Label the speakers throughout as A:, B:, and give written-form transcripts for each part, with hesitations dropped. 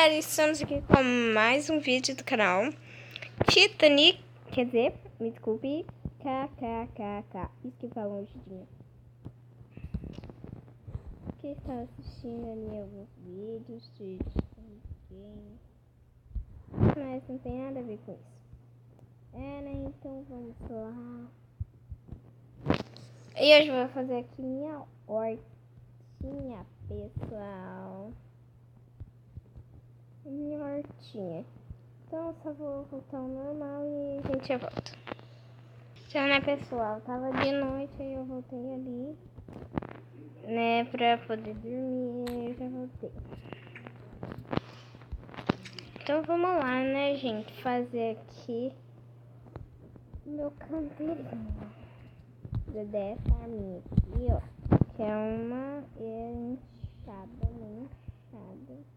A: galera, estamos aqui com mais um vídeo do canal Titanic, quer dizer, me desculpe, kkkk, isso que fala longe de mim. Quem está assistindo ali alguns vídeos de Titanic, mas não tem nada a ver com isso. Né, então vamos lá. E hoje eu vou fazer aqui minha hortinha, pessoal. Minha hortinha. Então só vou voltar ao normal e a gente já volta. Então, né, pessoal, tava de noite e eu voltei ali, né, pra poder dormir. Eu já voltei. Então vamos lá, né, gente, fazer aqui meu canteirinho dessa arminha aqui, ó, que é uma enxada, uma enxada.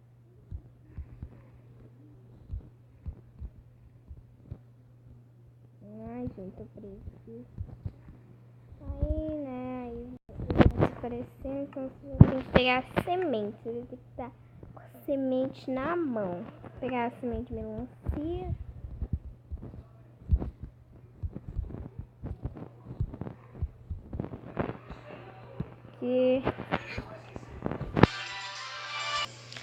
A: Ai, gente, eu preciso. Aí, né, aí vai aparecendo, então você tem que pegar a semente. Você tem que estar com a semente na mão. Pegar a semente de melancia. Que...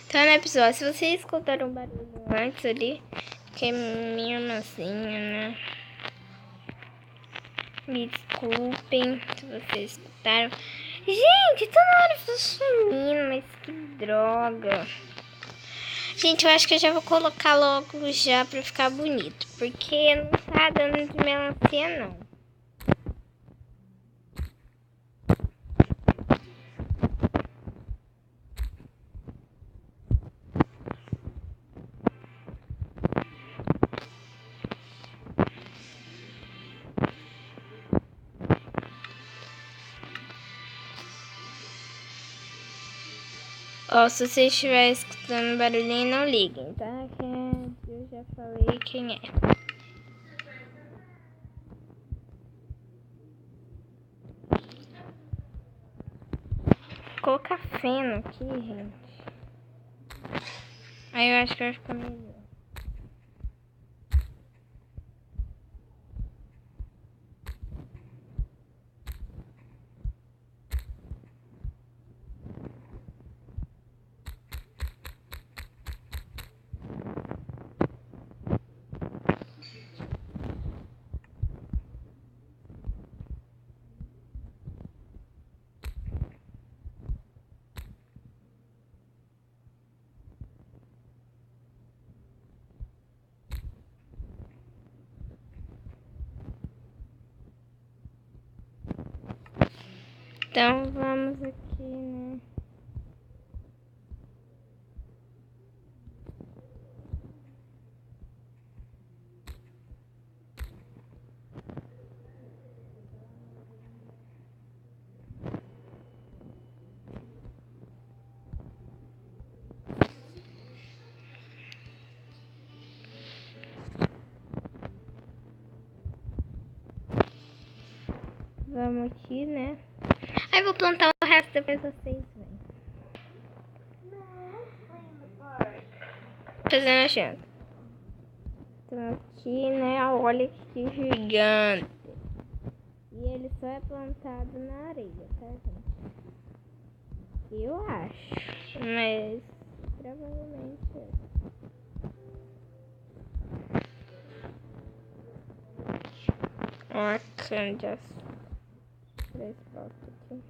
A: Então, né, pessoal, se vocês escutaram um barulho antes ali, que é minha irmãzinha, né? Me desculpem se vocês escutaram. Gente, toda hora eu tô sumindo, mas que droga. Gente, eu acho que eu já vou colocar logo já pra ficar bonito, porque não tá dando de melancia, não. Ó, se vocês estiverem escutando barulhinho, não liguem, tá? Que eu já falei quem é. Vou colocar feno aqui, gente. Aí eu acho que vai ficar melhor. Então vamos aqui, né? Vamos aqui, né? Aí vou plantar o resto depois vocês vêm. Fazendo a janta. Então aqui, né? Olha que gigante. E ele só é plantado na areia, tá, gente? Eu acho. Mas provavelmente é. Uma cana de açúcar. Três voltas aqui.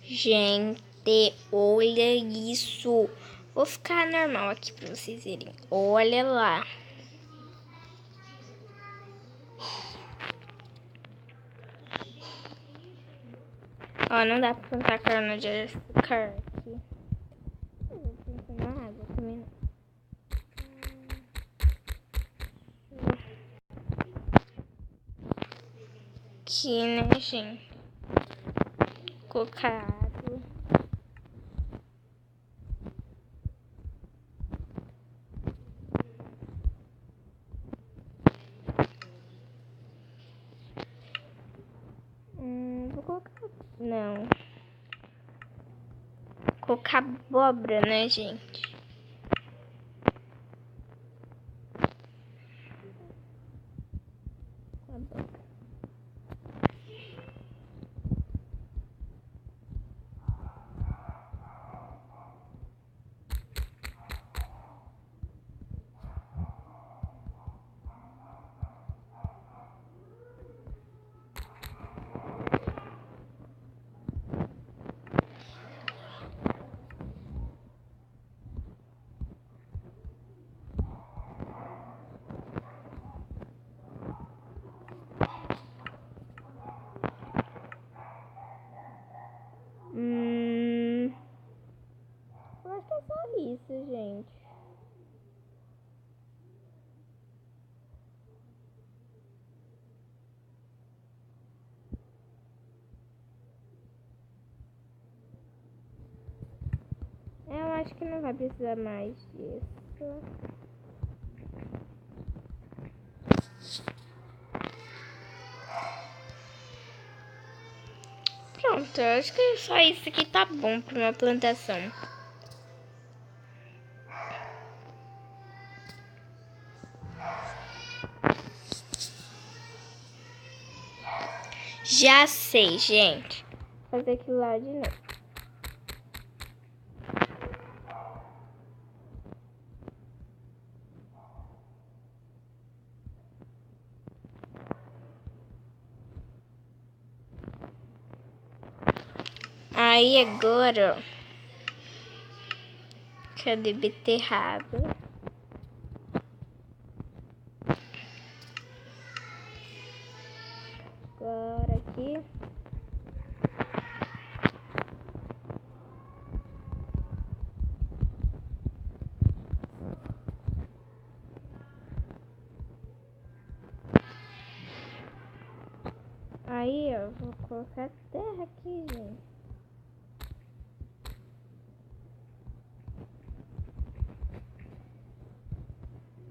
A: Gente, olha isso. Vou ficar normal aqui pra vocês verem. Olha lá. Ó, não dá pra plantar cana de açúcar aqui. Eu vou plantar na água também. Aqui, né, gente? Cocado. Vou colocar... Não. Colocar abóbora, né, gente? Abóbora. Eu acho que é só isso, gente. Eu acho que não vai precisar mais disso. Pronto, eu acho que só isso aqui tá bom para uma plantação. Já sei, gente. Vou fazer aquilo lá de novo. Aí agora, cadê beterraba? Agora aqui. Aí, ó, vou colocar terra aqui, gente.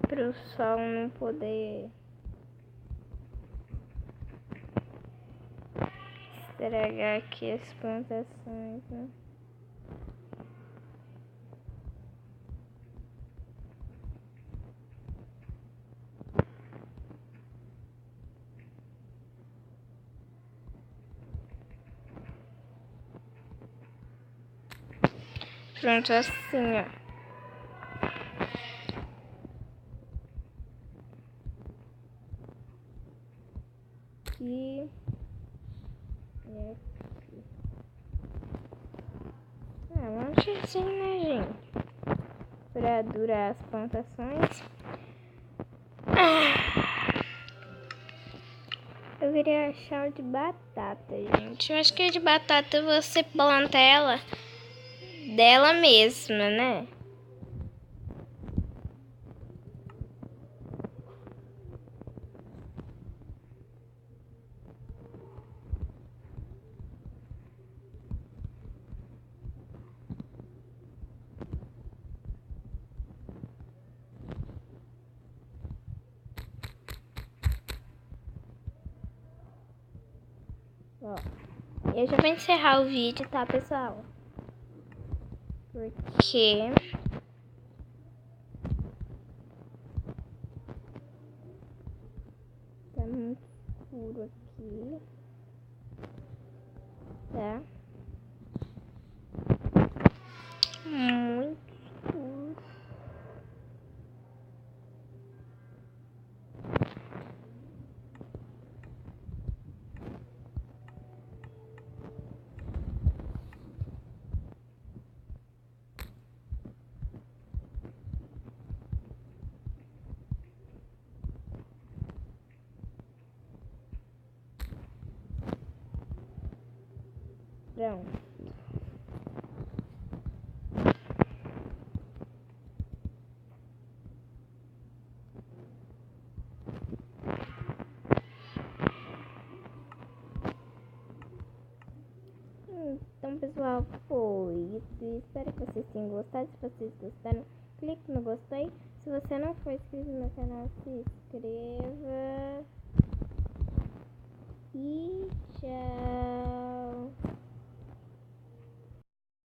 A: Pro sol não poder estragar aqui as plantações, né? Pronto, assim, ó. Aqui. E aqui. Um monte assim, né, gente? Pra durar as plantações. Eu queria achar o de batata, gente. Eu acho que a de batata você planta ela dela mesma, né? Ó, eu já vou encerrar o vídeo, tá, pessoal? Porque tá muito escuro aqui, tá? Muito escuro. Pronto. Então, pessoal, foi isso. Espero que vocês tenham gostado. Se vocês gostaram, clique no gostei. Se você não for inscrito no meu canal, se inscreva. E tchau.